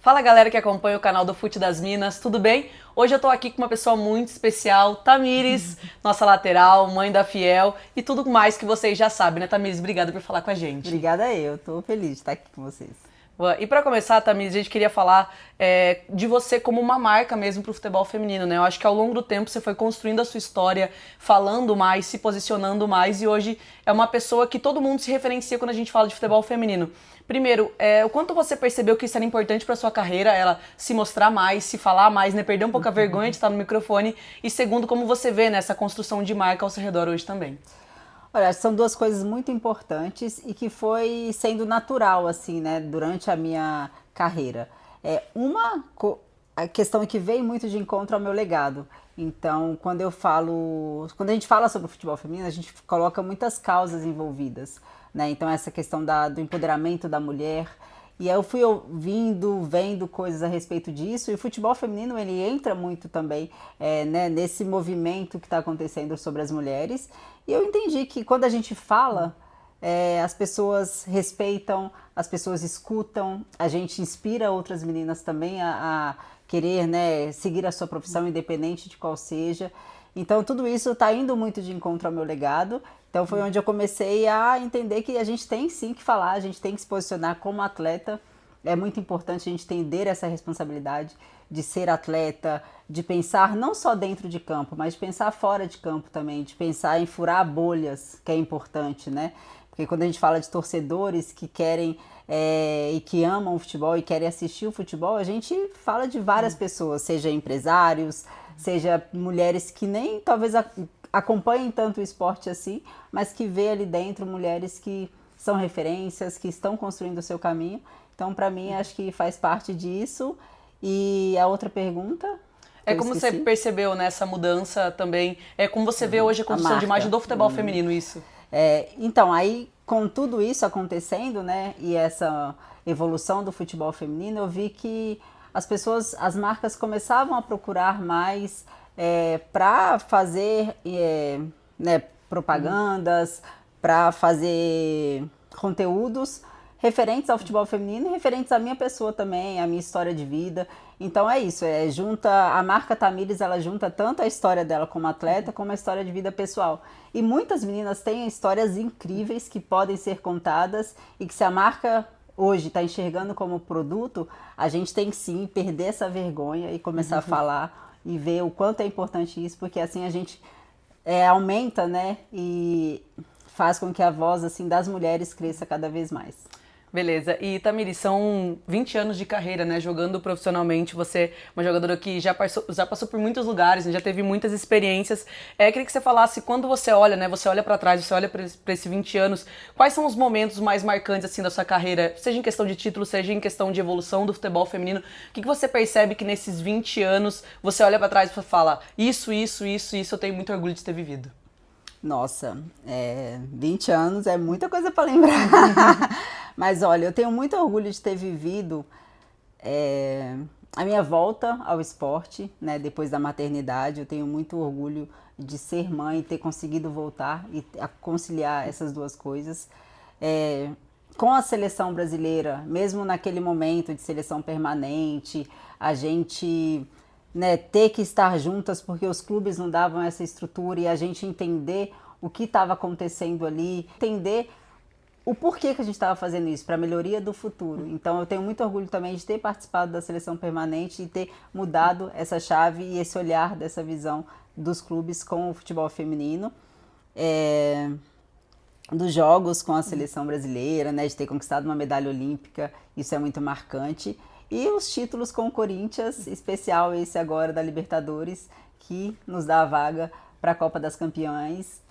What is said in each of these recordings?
Fala galera que acompanha o canal do Fute das Minas, tudo bem? Hoje eu tô aqui com uma pessoa muito especial, Tamires, nossa lateral, mãe da Fiel e tudo mais que vocês já sabem, né, Tamires? Obrigada por falar com a gente. Obrigada eu, tô feliz de estar aqui com vocês. E para começar, Tamires, a gente queria falar de você como uma marca mesmo para o futebol feminino, né? Eu acho que ao longo do tempo você foi construindo a sua história, falando mais, se posicionando mais e hoje é uma pessoa que todo mundo se referencia quando a gente fala de futebol feminino. Primeiro, o quanto você percebeu que isso era importante para sua carreira, ela se mostrar mais, se falar mais, né? Perder um pouco a vergonha de estar no microfone. E segundo, como você vê nessa construção de marca ao seu redor hoje também. Olha, são duas coisas muito importantes e que foi sendo natural, assim, né, durante a minha carreira. A questão que veio muito de encontro ao meu legado. Então, quando a gente fala sobre o futebol feminino, a gente coloca muitas causas envolvidas, né? Então, essa questão do empoderamento da mulher. E aí eu fui ouvindo, vendo coisas a respeito disso, e o futebol feminino ele entra muito também né, nesse movimento que está acontecendo sobre as mulheres. E eu entendi que quando a gente fala, as pessoas respeitam, as pessoas escutam, a gente inspira outras meninas também a querer, né, seguir a sua profissão independente de qual seja. Então tudo isso está indo muito de encontro ao meu legado. Então foi onde eu comecei a entender que a gente tem sim que falar, a gente tem que se posicionar como atleta. É muito importante a gente entender essa responsabilidade de ser atleta, de pensar não só dentro de campo, mas de pensar fora de campo também, de pensar em furar bolhas, que é importante, né? Porque quando a gente fala de torcedores que querem e que amam o futebol e querem assistir o futebol, a gente fala de várias pessoas, seja empresários, seja mulheres que nem talvez acompanhem tanto o esporte assim, mas que vê ali dentro mulheres que são referências, que estão construindo o seu caminho. Então, para mim, acho que faz parte disso. E a outra pergunta? Como você percebeu nessa mudança também? Como você vê hoje a construção de imagem do futebol feminino, isso? Então, aí, com tudo isso acontecendo, né, e essa evolução do futebol feminino, eu vi que as marcas começavam a procurar mais para fazer né, propagandas, para fazer conteúdos referentes ao futebol feminino e referentes à minha pessoa também, à minha história de vida. Então é isso, a marca Tamires, ela junta tanto a história dela como atleta, como a história de vida pessoal. E muitas meninas têm histórias incríveis que podem ser contadas e que se a marca hoje está enxergando como produto, a gente tem que sim perder essa vergonha e começar a falar e ver o quanto é importante isso, porque assim a gente aumenta, né, e faz com que a voz assim das mulheres cresça cada vez mais. Beleza. E Tamires, são 20 anos de carreira, né, jogando profissionalmente. Você é uma jogadora que já passou por muitos lugares, né, já teve muitas experiências. Queria que você falasse, quando você olha, né, você olha para trás, você olha para esses 20 anos, quais são os momentos mais marcantes assim da sua carreira, seja em questão de título, seja em questão de evolução do futebol feminino? O que você percebe que nesses 20 anos você olha para trás e fala, isso, eu tenho muito orgulho de ter vivido? Nossa, 20 anos é muita coisa para lembrar. Mas olha, eu tenho muito orgulho de ter vivido a minha volta ao esporte, né, depois da maternidade. Eu tenho muito orgulho de ser mãe, ter conseguido voltar e conciliar essas duas coisas. Com a seleção brasileira, mesmo naquele momento de seleção permanente, a gente... né, ter que estar juntas porque os clubes não davam essa estrutura e a gente entender o que estava acontecendo ali, entender o porquê que a gente estava fazendo isso, para a melhoria do futuro. Então eu tenho muito orgulho também de ter participado da seleção permanente e ter mudado essa chave e esse olhar dessa visão dos clubes com o futebol feminino. Dos jogos com a seleção brasileira, né, de ter conquistado uma medalha olímpica, isso é muito marcante. E os títulos com o Corinthians, especial esse agora da Libertadores, que nos dá a vaga para a Copa das Campeãs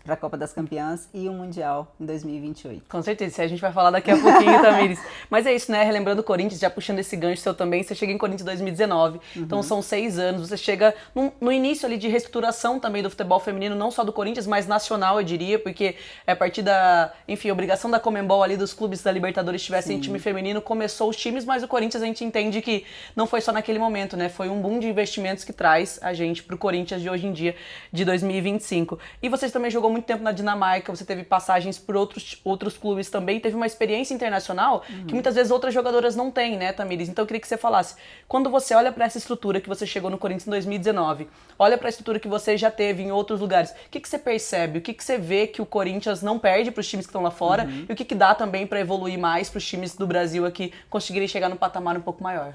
e o Mundial em 2028. Com certeza, a gente vai falar daqui a pouquinho, Tamires. Mas é isso, né? Relembrando o Corinthians, já puxando esse gancho seu também, você chega em Corinthians em 2019, então são 6 anos, você chega no início ali de reestruturação também do futebol feminino, não só do Corinthians, mas nacional, eu diria, porque a partir da, enfim, obrigação da Conmebol ali dos clubes da Libertadores tivessem time feminino, começou os times, mas o Corinthians a gente entende que não foi só naquele momento, né? Foi um boom de investimentos que traz a gente pro Corinthians de hoje em dia, de 2025. E vocês também jogou muito tempo na Dinamarca, você teve passagens por outros clubes também, teve uma experiência internacional que muitas vezes outras jogadoras não têm, né, Tamires? Então eu queria que você falasse, quando você olha para essa estrutura que você chegou no Corinthians em 2019, olha para a estrutura que você já teve em outros lugares, o que você percebe? O que você vê que o Corinthians não perde para os times que estão lá fora e o que dá também para evoluir mais para os times do Brasil aqui conseguirem chegar num patamar um pouco maior?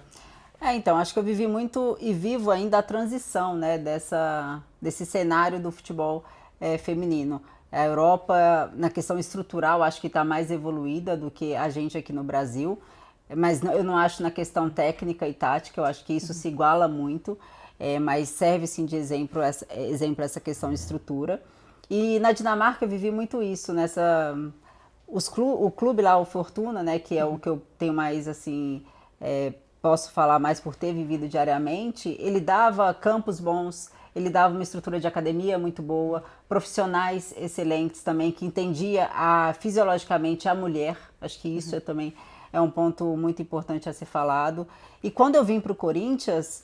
Então, acho que eu vivi muito e vivo ainda a transição, né, desse cenário do futebol feminino. A Europa, na questão estrutural, acho que está mais evoluída do que a gente aqui no Brasil, mas eu não acho na questão técnica e tática, eu acho que isso se iguala muito, mas serve sim de exemplo essa questão de estrutura. E na Dinamarca eu vivi muito isso, o clube lá, o Fortuna, né, que é o que eu tenho mais assim... posso falar mais por ter vivido diariamente, ele dava campos bons, ele dava uma estrutura de academia muito boa, profissionais excelentes também, que entendia fisiologicamente a mulher, acho que isso também é um ponto muito importante a ser falado. E quando eu vim para o Corinthians,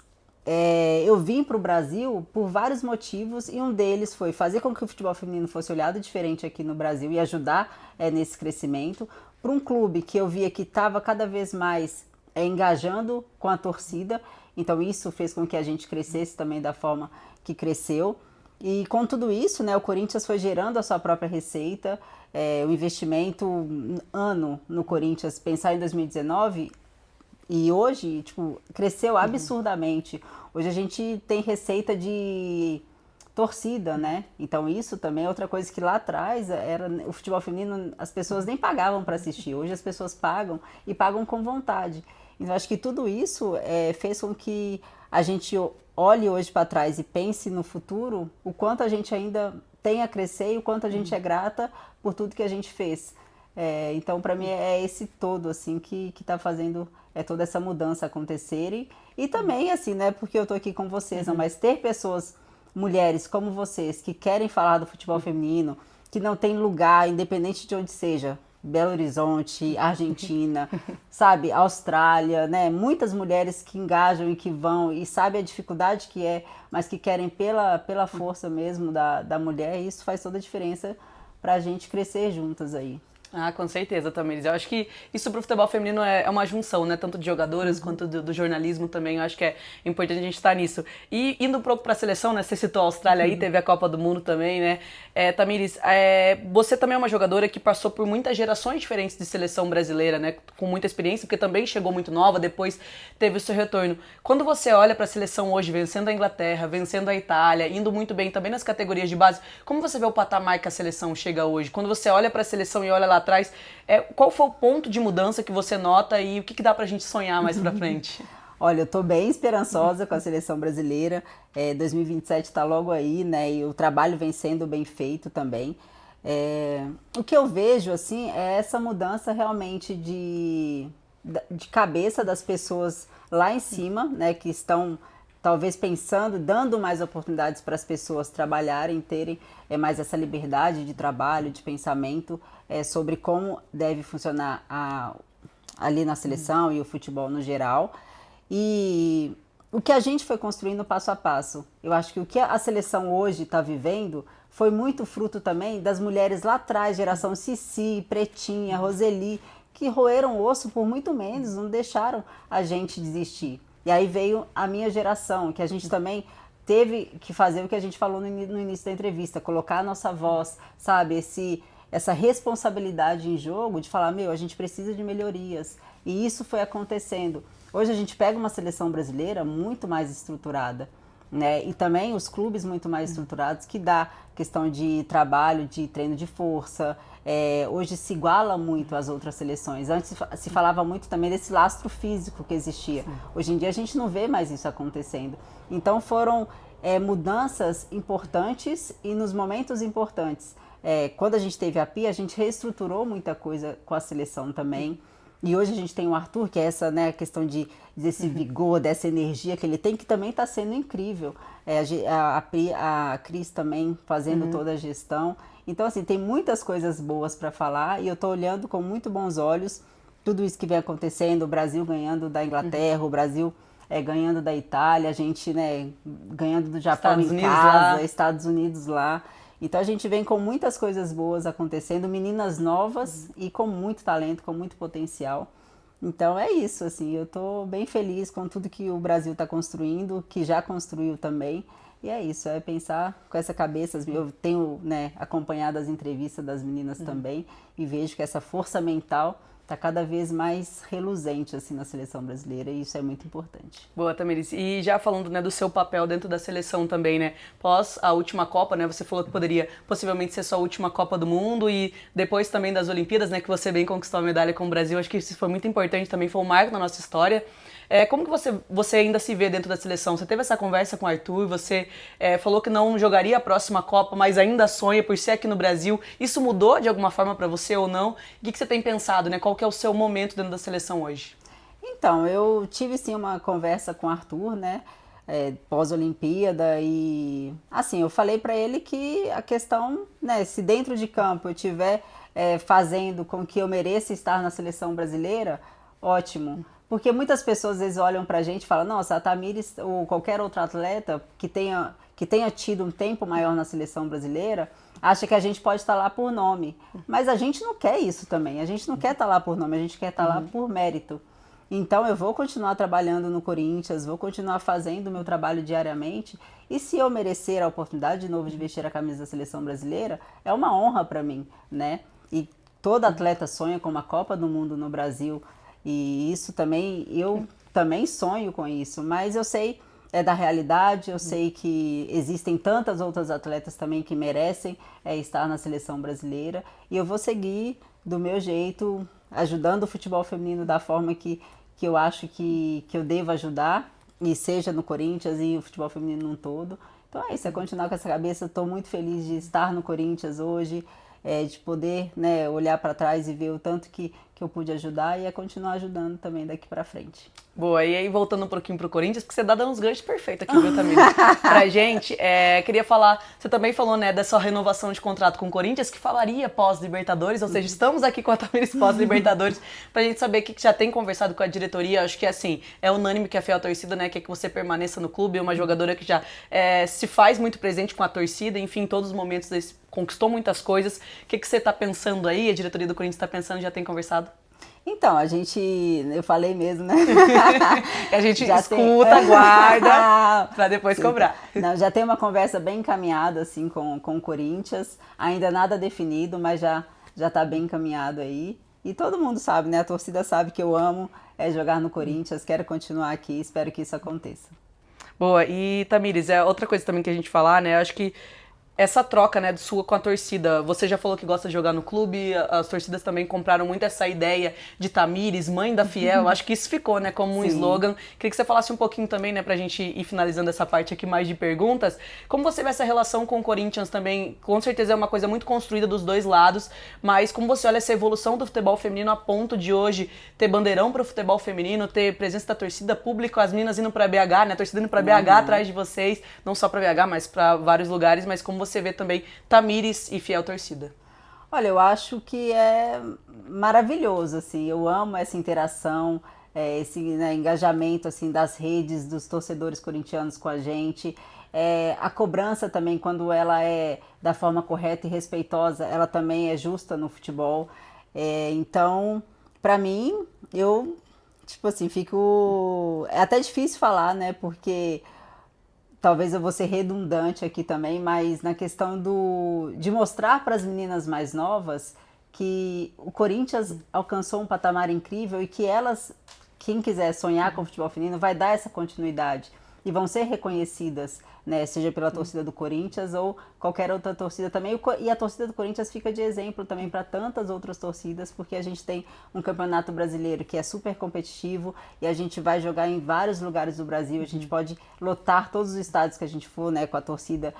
eu vim para o Brasil por vários motivos, e um deles foi fazer com que o futebol feminino fosse olhado diferente aqui no Brasil e ajudar nesse crescimento, para um clube que eu via que estava cada vez mais engajando com a torcida, então isso fez com que a gente crescesse também da forma que cresceu. E com tudo isso, né, o Corinthians foi gerando a sua própria receita, o investimento ano no Corinthians, pensar em 2019 e hoje, tipo, cresceu absurdamente. Hoje a gente tem receita de torcida, né? Então isso também é outra coisa que lá atrás era o futebol feminino, as pessoas nem pagavam para assistir. Hoje as pessoas pagam e pagam com vontade. Então acho que tudo isso fez com que a gente olhe hoje para trás e pense no futuro, o quanto a gente ainda tem a crescer e o quanto a gente é grata por tudo que a gente fez. Então para mim é esse todo assim que está fazendo toda essa mudança acontecer e também assim, né? Porque eu tô aqui com vocês, não, mas ter pessoas, mulheres como vocês, que querem falar do futebol feminino, que não tem lugar, independente de onde seja, Belo Horizonte, Argentina, sabe, Austrália, né? Muitas mulheres que engajam e que vão e sabem a dificuldade que é, mas que querem pela força mesmo da mulher, e isso faz toda a diferença pra gente crescer juntas aí. Ah, com certeza, Tamires. Eu acho que isso pro futebol feminino é uma junção, né? Tanto de jogadoras quanto do jornalismo também. Eu acho que é importante a gente estar nisso. E indo um pouco pra seleção, né? Você citou a Austrália aí, teve a Copa do Mundo também, né? Tamires, você também é uma jogadora que passou por muitas gerações diferentes de seleção brasileira, né? Com muita experiência, porque também chegou muito nova, depois teve o seu retorno. Quando você olha pra seleção hoje, vencendo a Inglaterra, vencendo a Itália, indo muito bem também nas categorias de base, como você vê o patamar que a seleção chega hoje? Quando você olha pra seleção e olha lá atrás, qual foi o ponto de mudança que você nota e o que dá pra gente sonhar mais pra frente? Olha, eu tô bem esperançosa com a seleção brasileira, 2027 tá logo aí, né, e o trabalho vem sendo bem feito também. O que eu vejo, assim, é essa mudança realmente de cabeça das pessoas lá em cima, né, que estão talvez pensando, dando mais oportunidades para as pessoas trabalharem, terem mais essa liberdade de trabalho, de pensamento sobre como deve funcionar ali na seleção e o futebol no geral. E o que a gente foi construindo passo a passo. Eu acho que o que a seleção hoje está vivendo foi muito fruto também das mulheres lá atrás, geração Cici, Pretinha, Roseli, que roeram o osso por muito menos, não deixaram a gente desistir. E aí veio a minha geração, que a gente também teve que fazer o que a gente falou no início da entrevista, colocar a nossa voz, sabe, essa responsabilidade em jogo de falar, a gente precisa de melhorias. E isso foi acontecendo. Hoje a gente pega uma seleção brasileira muito mais estruturada, né? E também os clubes muito mais estruturados, que dá questão de trabalho, de treino de força. Hoje se iguala muito às outras seleções. Antes se falava muito também desse lastro físico que existia. Sim. Hoje em dia a gente não vê mais isso acontecendo. Então foram mudanças importantes e nos momentos importantes. Quando a gente teve a Pia, a gente reestruturou muita coisa com a seleção também. E hoje a gente tem o Arthur, que é essa, né, questão desse vigor, dessa energia que ele tem, que também está sendo incrível. A Cris também fazendo toda a gestão. Então, assim, tem muitas coisas boas para falar e eu estou olhando com muito bons olhos tudo isso que vem acontecendo, o Brasil ganhando da Inglaterra, o Brasil ganhando da Itália, a gente, né, ganhando do Japão em casa, Estados Unidos lá. Então a gente vem com muitas coisas boas acontecendo, meninas novas e com muito talento, com muito potencial. Então é isso, assim, eu tô bem feliz com tudo que o Brasil está construindo, que já construiu também. E é isso, é pensar com essa cabeça. Eu tenho, né, acompanhado as entrevistas das meninas também e vejo que essa força mental está cada vez mais reluzente assim na seleção brasileira e isso é muito importante. Boa, Tamiris. E já falando, né, do seu papel dentro da seleção também, né? Pós a última Copa, né? Você falou que poderia possivelmente ser sua última Copa do Mundo e depois também das Olimpíadas, né? Que você bem conquistou a medalha com o Brasil. Acho que isso foi muito importante também, foi um marco na nossa história. Como que você ainda se vê dentro da seleção? Você teve essa conversa com o Arthur, você falou que não jogaria a próxima Copa, mas ainda sonha por ser aqui no Brasil. Isso mudou de alguma forma para você ou não? O que você tem pensado, né? Qual que é o seu momento dentro da seleção hoje? Então, eu tive sim uma conversa com o Arthur, né, pós-Olimpíada e assim, eu falei para ele que a questão, né, se dentro de campo eu tiver fazendo com que eu mereça estar na seleção brasileira, ótimo. Porque muitas pessoas às vezes olham pra gente e falam, nossa, a Tamiris ou qualquer outro atleta que tenha tido um tempo maior na seleção brasileira, acha que a gente pode estar lá por nome. Mas a gente não quer isso também, a gente não quer estar lá por nome, a gente quer estar lá por mérito. Então eu vou continuar trabalhando no Corinthians, vou continuar fazendo o meu trabalho diariamente e se eu merecer a oportunidade de novo de vestir a camisa da seleção brasileira, é uma honra para mim, né? E todo atleta sonha com uma Copa do Mundo no Brasil e isso também, eu também sonho com isso, mas eu sei da realidade, eu sei que existem tantas outras atletas também que merecem estar na seleção brasileira e eu vou seguir do meu jeito, ajudando o futebol feminino da forma que eu acho que eu devo ajudar, e seja no Corinthians e o futebol feminino num todo. Então é isso, é continuar com essa cabeça. Estou muito feliz de estar no Corinthians hoje, de poder, né, olhar para trás e ver o tanto que eu pude ajudar e continuar ajudando também daqui para frente. Boa, e aí voltando um pouquinho pro Corinthians, porque você dá uns ganchos perfeitos aqui, viu, Tamiris? Pra gente, queria falar, você também falou, né, dessa renovação de contrato com o Corinthians, que falaria pós-Libertadores, ou seja, estamos aqui com a Tamiris pós-Libertadores, pra gente saber que já tem conversado com a diretoria, acho que assim, é unânime que a fiel torcida, né, quer que você permaneça no clube, é uma jogadora que já se faz muito presente com a torcida, enfim, em todos os momentos conquistou muitas coisas. O que você tá pensando aí, a diretoria do Corinthians tá pensando, já tem conversado? Então, eu falei mesmo, né? A gente já escuta, guarda, pra depois cobrar. Não, já tem uma conversa bem encaminhada, assim, com o Corinthians. Ainda nada definido, mas já tá bem encaminhado aí. E todo mundo sabe, né? A torcida sabe que eu amo jogar no Corinthians, quero continuar aqui, espero que isso aconteça. Boa, e Tamiris, outra coisa também que a gente falar, né? Eu acho que essa troca, né, sua com a torcida, você já falou que gosta de jogar no clube, as torcidas também compraram muito essa ideia de Tamiris, mãe da fiel, acho que isso ficou, né, como um slogan. Queria que você falasse um pouquinho também, né, pra gente ir finalizando essa parte aqui mais de perguntas, como você vê essa relação com o Corinthians também, com certeza é uma coisa muito construída dos dois lados, mas como você olha essa evolução do futebol feminino a ponto de hoje ter bandeirão pro futebol feminino, ter presença da torcida pública, as meninas indo pra BH, né, a torcida indo pra BH atrás de vocês, não só pra BH, mas pra vários lugares, mas como você vê também Tamiris e fiel torcida? Olha, eu acho que é maravilhoso, assim, eu amo essa interação, esse, né, engajamento, assim, das redes, dos torcedores corintianos com a gente, a cobrança também, quando ela é da forma correta e respeitosa, ela também é justa no futebol, então, pra mim, eu, tipo assim, é até difícil falar, né, porque talvez eu vou ser redundante aqui também, mas na questão de mostrar para as meninas mais novas que o Corinthians alcançou um patamar incrível e que elas, quem quiser sonhar com o futebol feminino, vai dar essa continuidade e vão ser reconhecidas, né, seja pela torcida do Corinthians ou qualquer outra torcida também. E a torcida do Corinthians fica de exemplo também para tantas outras torcidas, porque a gente tem um campeonato brasileiro que é super competitivo e a gente vai jogar em vários lugares do Brasil, a gente pode lotar todos os estádios que a gente for, né, com a torcida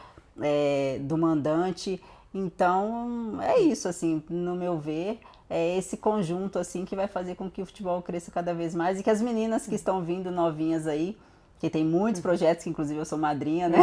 do mandante. Então, é isso, assim, no meu ver, é esse conjunto, assim, que vai fazer com que o futebol cresça cada vez mais e que as meninas que estão vindo novinhas aí, que tem muitos projetos, que inclusive eu sou madrinha, né?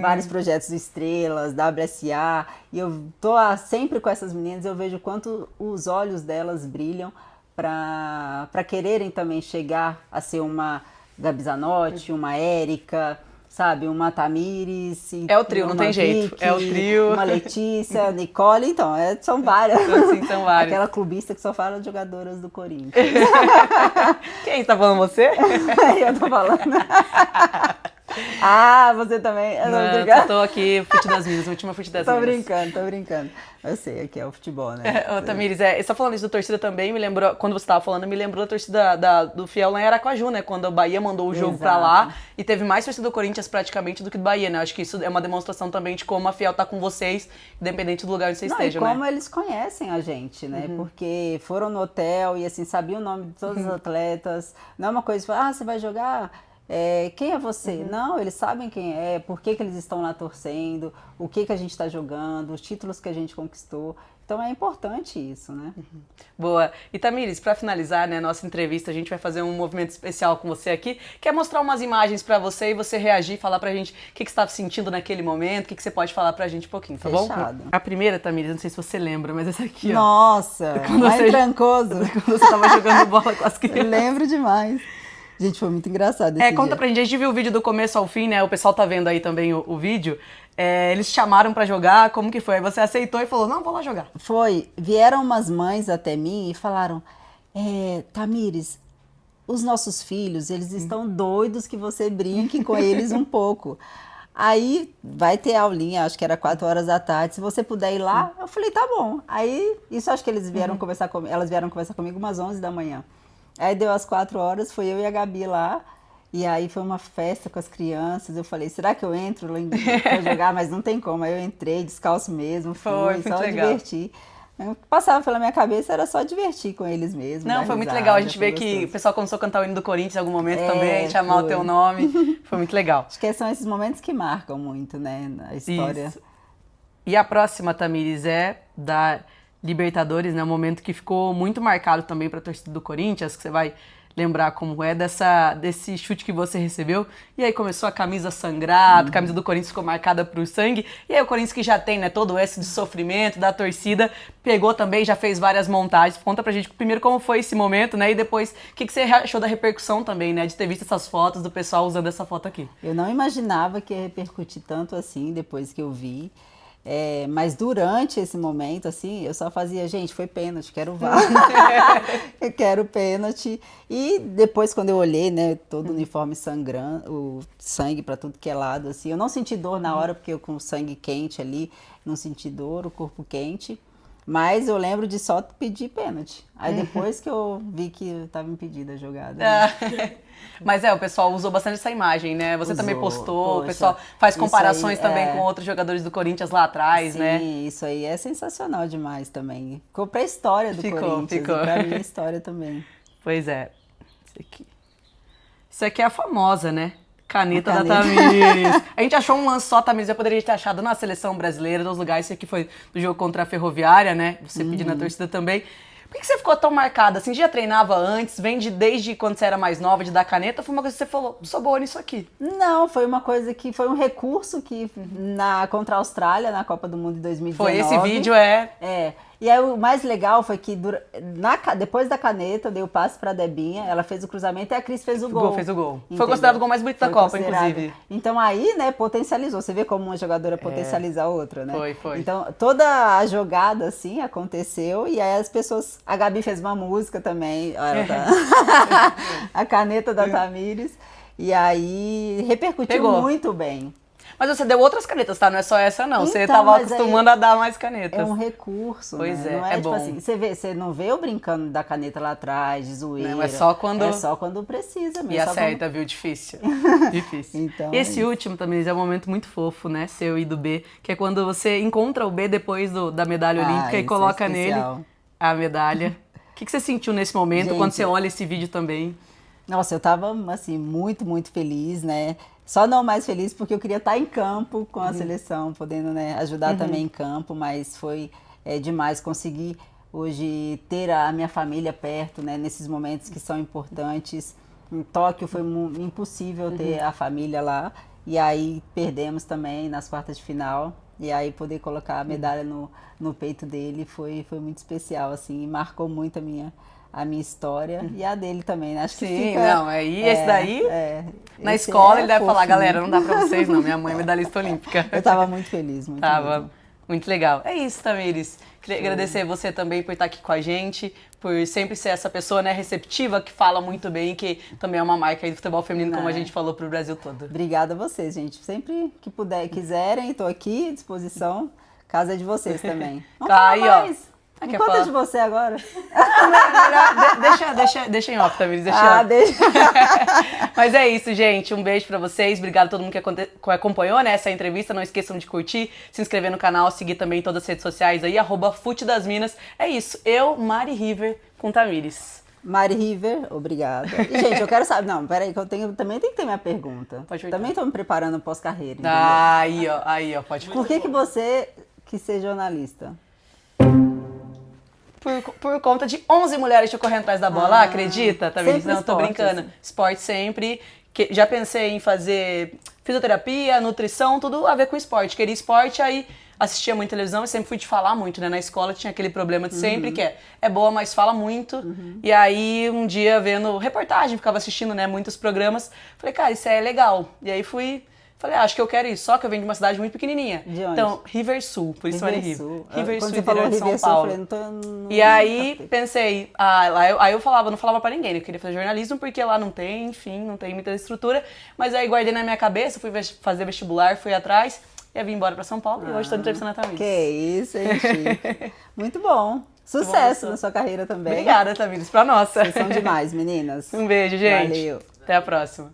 Vários projetos de Estrelas, WSA, e eu tô sempre com essas meninas, eu vejo quanto os olhos delas brilham para quererem também chegar a ser uma Gabi Zanotti, uma Érica, sabe? Uma Tamires, É o trio, não uma tem jeito. Vicky, É o trio. uma Letícia, Nicole, então, são várias. Assim, são vários. Aquela clubista que só fala de jogadoras do Corinthians. Quem está falando, você? Eu tô falando. Ah, você também. Eu Não, eu tô aqui, fute das minas, última fute das minas. Tô brincando. Eu sei, aqui é o futebol, né? Ô, Tamires, só falando isso da torcida também, me lembrou, quando você tava falando, me lembrou da torcida do Fiel lá em Aracaju, né? Quando o Bahia mandou o jogo pra lá e teve mais torcida do Corinthians praticamente do que do Bahia, né? Acho que isso é uma demonstração também de como a Fiel tá com vocês, independente do lugar onde vocês estejam, e né? como eles conhecem a gente, né? Porque foram no hotel e assim, sabiam o nome de todos os atletas. Não é uma coisa, você vai jogar? Quem é você? Não, eles sabem quem é, por que eles estão lá torcendo, o que a gente está jogando, os títulos que a gente conquistou. Então é importante isso, né? Boa. E Tamires, para finalizar, né, nossa entrevista, a gente vai fazer um movimento especial com você aqui, que é mostrar umas imagens para você e você reagir, falar pra gente o que você estava sentindo naquele momento, o que você pode falar pra gente um pouquinho, tá Fechado. bom? A primeira, Tamires, não sei se você lembra, mas essa aqui, ó. Nossa, mais trancoso. Quando você tava jogando bola com as crianças. Eu lembro demais. Gente, foi muito engraçado esse Conta dia. pra gente, a gente viu o vídeo do começo ao fim, né? O pessoal tá vendo aí também o vídeo. Eles chamaram pra jogar, como que foi? Aí você aceitou e falou, não, vou lá jogar. Vieram umas mães até mim e falaram, Tamires, os nossos filhos, eles estão doidos que você brinque com eles um pouco. Aí vai ter aulinha, acho que era 4 horas da tarde, se você puder ir lá, eu falei, tá bom. Aí, isso acho que eles vieram conversar comigo, elas vieram conversar comigo umas 11 da manhã. Aí deu as 4 horas, foi eu e a Gabi lá, e aí foi uma festa com as crianças, eu falei, será que eu entro lá pra jogar? Mas não tem como, aí eu entrei descalço mesmo, fui só divertir. Passava pela minha cabeça, era só divertir com eles mesmo. Não, foi muito legal, a gente vê que o pessoal começou a cantar o hino do Corinthians em algum momento também, chamar o teu nome, foi muito legal. Acho que são esses momentos que marcam muito, né, na história. Isso. E a próxima, Tamires, é da Libertadores, né? Um momento que ficou muito marcado também para a torcida do Corinthians, que você vai lembrar como é desse chute que você recebeu. E aí começou a camisa sangrar, a camisa do Corinthians ficou marcada pro sangue. E aí o Corinthians, que já tem, né, todo esse de sofrimento da torcida, pegou também, já fez várias montagens. Conta pra gente primeiro como foi esse momento, né? E depois o que você achou da repercussão também, né? De ter visto essas fotos do pessoal usando essa foto aqui. Eu não imaginava que ia repercutir tanto assim depois que eu vi. Mas durante esse momento, assim, eu só fazia, gente, foi pênalti, quero o VAR. Eu quero pênalti. E depois, quando eu olhei, né, todo o uniforme sangrando, o sangue pra tudo que é lado, assim, eu não senti dor na hora, porque eu com o sangue quente ali, não senti dor, o corpo quente. Mas eu lembro de só pedir pênalti. Aí depois que eu vi que estava impedida a jogada. Né? Mas o pessoal usou bastante essa imagem, né? Você também postou, poxa, o pessoal faz comparações aí, também com outros jogadores do Corinthians lá atrás, sim, né? Sim, isso aí é sensacional demais também. Ficou pra história do Corinthians, ficou. E pra minha história também. Pois é. Isso aqui é a famosa, né? Caneta da Tamires. A gente achou um lance só, Tamires, eu poderia ter achado na seleção brasileira, nos lugares. Esse aqui foi do jogo contra a Ferroviária, né? Você pedindo na torcida também. Por que você ficou tão marcada? Assim, já treinava antes? Vem desde quando você era mais nova, de dar caneta? Foi uma coisa que você falou, sou boa nisso aqui. Não, foi uma coisa que foi um recurso que contra a Austrália, na Copa do Mundo de 2019. Foi, esse vídeo E aí o mais legal foi que depois da caneta, eu dei o passe pra Debinha, ela fez o cruzamento e a Cris fez o gol. Fez o gol. Entendeu? Foi considerado o gol mais bonito da Copa, inclusive. Então aí, né, potencializou. Você vê como uma jogadora potencializa a outra, né? Foi. Então toda a jogada, assim, aconteceu e aí as pessoas... A Gabi fez uma música também, a caneta da Tamires, e aí repercutiu muito bem. Mas você deu outras canetas, tá? Não é só essa, não. Então, você tava acostumando a dar mais canetas. É um recurso, pois né? Não é tipo bom. assim, você não vê eu brincando da caneta lá atrás, de zoeira. Não, é só quando precisa mesmo. E acerta, viu? Difícil. Difícil. Então, e esse último também é um momento muito fofo, né? Seu e do B, que é quando você encontra o B depois da medalha olímpica e coloca nele a medalha. O que você sentiu nesse momento, quando você olha esse vídeo também? Nossa, eu tava, assim, muito, muito feliz, né? Só não mais feliz porque eu queria estar em campo com a seleção, podendo, né, ajudar também em campo, mas foi demais conseguir hoje ter a minha família perto, né, nesses momentos que são importantes. Em Tóquio foi impossível ter a família lá, e aí perdemos também nas quartas de final. E aí poder colocar a medalha no peito dele foi muito especial, assim, e marcou muito a minha história e a dele também, né? Acho que sim, fica, não, esse daí... Na Esse escola é ele deve falar, fofinho. galera, não dá pra vocês não, minha mãe é medalhista olímpica. Eu tava muito feliz, muito Tava mesmo. muito legal. É isso, Tamires. Queria agradecer você também por estar aqui com a gente, por sempre ser essa pessoa, né, receptiva, que fala muito bem, que também é uma marca aí do futebol feminino, como a gente falou, pro Brasil todo. Obrigada a vocês, gente. Sempre que quiserem, tô aqui à disposição. Casa é de vocês também. Vamos falar Aí, ó. mais. Me Quer conta falar? de você agora. Deixa em off, Tamires, deixa em off. Deixa. Mas é isso, gente. Um beijo pra vocês. Obrigado a todo mundo que acompanhou, né, essa entrevista. Não esqueçam de curtir, se inscrever no canal, seguir também em todas as redes sociais aí, @FuteDasMinas. É isso. Eu, Mari River, com Tamires. Mari River, obrigada. E, gente, eu quero saber. Não, peraí, que também tem que ter minha pergunta. Pode perguntar. Também tô me preparando pós-carreira. Entendeu? Aí, ó, pode Por que você quis ser jornalista? Por conta de 11 mulheres te correndo atrás da bola, acredita? Tá vendo? sempre Não, tô esporte, brincando. assim. Esporte sempre. Já pensei em fazer fisioterapia, nutrição, tudo a ver com esporte. Queria esporte, aí assistia muito televisão e sempre fui te falar muito, né? Na escola tinha aquele problema de sempre, que é boa, mas fala muito. E aí, um dia, vendo reportagem, ficava assistindo, né, muitos programas, falei, cara, isso é legal. E aí falei, acho que eu quero isso, só que eu venho de uma cidade muito pequenininha. De onde? Então, Riversul, por isso Mari River. Sul. Riversul, Quando você falou interior de São Riversul, eu Paulo. falei, não E aí captei. pensei, aí eu não falava pra ninguém, né? Eu queria fazer jornalismo porque lá não tem, enfim, não tem muita estrutura. Mas aí guardei na minha cabeça, fui fazer vestibular, fui atrás, e aí vim embora pra São Paulo e hoje tô entrevistando a Tamires. Que isso, hein, Chico? Muito bom. Sucesso na sua carreira também. Obrigada, Tamires, pra nossa. Vocês são demais, meninas. Um beijo, gente. Valeu. Até a próxima.